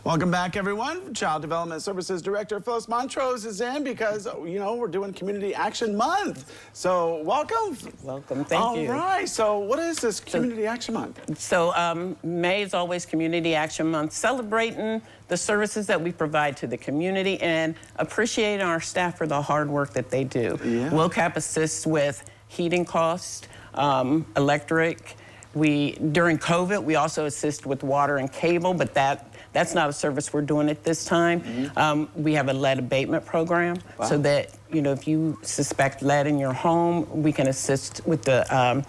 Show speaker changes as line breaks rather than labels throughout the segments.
Welcome back, everyone. Child Development Services Director Phyllis Montrose is in because, you know, we're doing Community Action Month. So welcome.
Welcome. Thank you.
All right. So what is this Community Action Month?
So May is always Community Action Month, celebrating the services that we provide to the community and appreciating our staff for the hard work that they do.
Yeah.
WOCAP assists with heating costs, electric. During COVID, we also assist with water and cable, but that's not a service we're doing at this time. Mm-hmm. We have a lead abatement program, so that, you know, if you suspect lead in your home, we can assist with the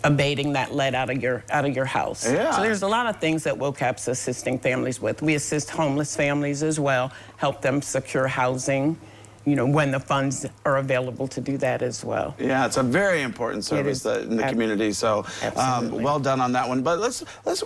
abating that lead out of your house.
Yeah.
So there's a lot of things that WOCAP's assisting families with. We assist homeless families as well, help them secure housing, you know, when the funds are available to do that as well.
Yeah, it's a very important service in the community. So well done on that one. But let's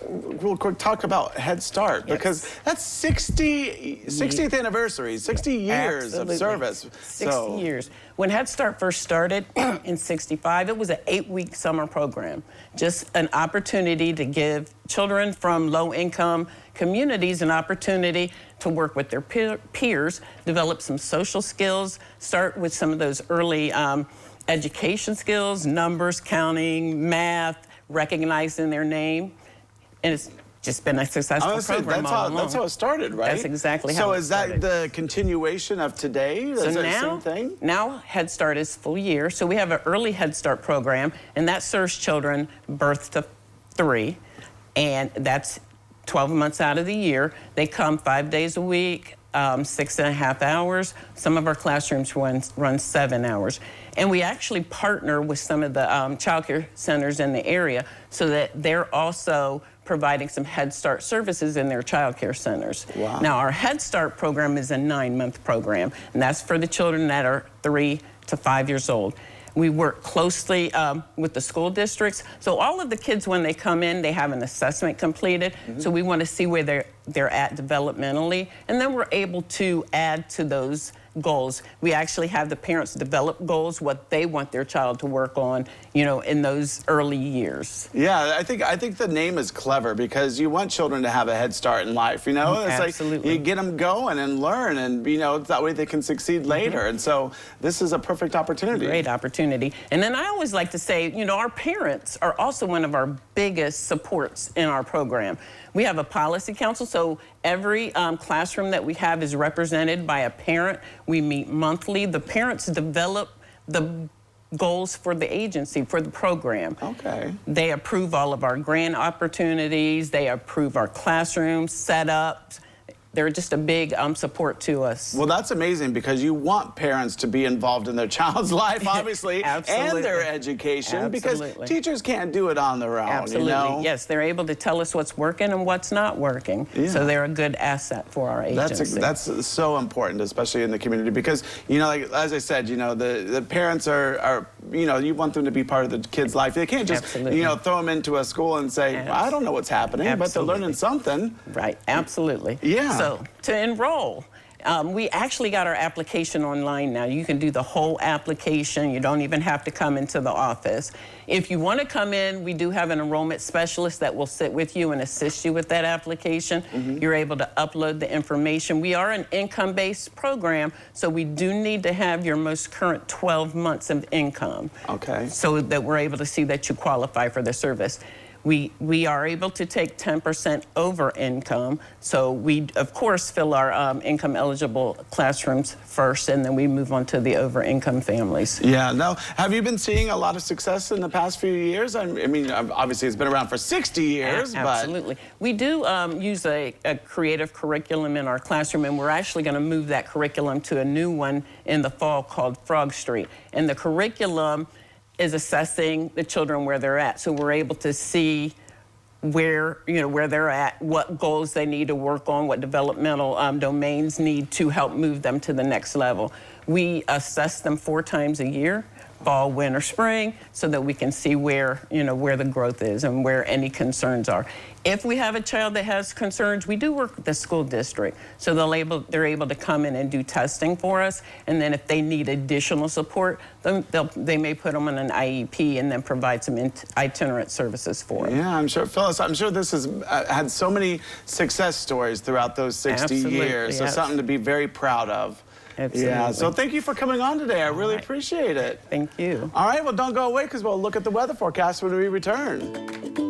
real quick talk about Head Start, because that's 60th anniversary, 60 years of service.
60 years. When Head Start first started in '65, it was an 8-week summer program, just an opportunity to give children from low-income communities an opportunity to work with their peers, develop some social skills, start with some of those early education skills, numbers, counting, math, recognizing their name, and it's just been a successful program all along.
That's how it started, right?
That's exactly how it started.
So is that the continuation of today?
So
is it
now,
the same thing?
Now Head Start is full year, so we have an early Head Start program, and that serves children birth to 3, and that's 12 months out of the year. They come 5 days a week, 6.5 hours. Some of our classrooms run 7 hours. And we actually partner with some of the child care centers in the area so that they're also providing some Head Start services in their child care centers.
Wow.
Now, our Head Start program is a 9-month program, and that's for the children that are 3 to 5 years old. We work closely with the school districts. So all of the kids, when they come in, they have an assessment completed. Mm-hmm. So we want to see where they're at developmentally. And then we're able to add to those goals. We actually have the parents develop goals, what they want their child to work on, you know, in those early years.
Yeah, I think the name is clever because you want children to have a head start in life, you know? It's
Absolutely.
Like you get them going and learn, and, you know, that way they can succeed later. Mm-hmm. And so this is a perfect opportunity.
Great opportunity. And then I always like to say, you know, our parents are also one of our biggest supports in our program. We have a policy council, so every classroom that we have is represented by a parent. We meet monthly. The parents develop the goals for the agency, for the program.
Okay.
They approve all of our grant opportunities. They approve our classroom setups. They're just a big support to us.
Well, that's amazing because you want parents to be involved in their child's life, obviously, and their education, because teachers can't do it on their own.
Absolutely.
You know?
Yes, they're able to tell us what's working and what's not working. Yeah. So they're a good asset for our agency.
That's so important, especially in the community, because, you know, like as I said, you know, the parents are you know, you want them to be part of the kid's life. They can't just, you know, throw them into a school and say, well, I don't know what's happening, but they're learning something.
Right, absolutely.
Yeah.
So to enroll, we actually got our application online now. You can do the whole application. You don't even have to come into the office. If you want to come in, we do have an enrollment specialist that will sit with you and assist you with that application. Mm-hmm. You're able to upload the information. We are an income-based program, so we do need to have your most current 12 months of income.
Okay.
So that we're able to see that you qualify for the service. We are able to take 10% over income, so we, of course, fill our income-eligible classrooms first, and then we move on to the over-income families. Yeah.
Now, have you been seeing a lot of success in the past few years? I mean, obviously, it's been around for 60 years,
Absolutely. We do use a creative curriculum in our classroom, and we're actually going to move that curriculum to a new one in the fall called Frog Street. And the curriculum is assessing the children where they're at. So we're able to see where they're at, what goals they need to work on, what developmental domains need to help move them to the next level. We assess them 4 times a year fall, winter, spring, so that we can see where, where the growth is and where any concerns are. If we have a child that has concerns, we do work with the school district. So they're able to come in and do testing for us. And then if they need additional support, then they may put them on an IEP and then provide some itinerant services for them.
Yeah, I'm sure, Phyllis, I'm sure this has had so many success stories throughout those 60 years. So something to be very proud of.
Absolutely.
Yeah, so thank you for coming on today. I really appreciate it.
Thank you.
All right, well, don't go away because we'll look at the weather forecast when we return.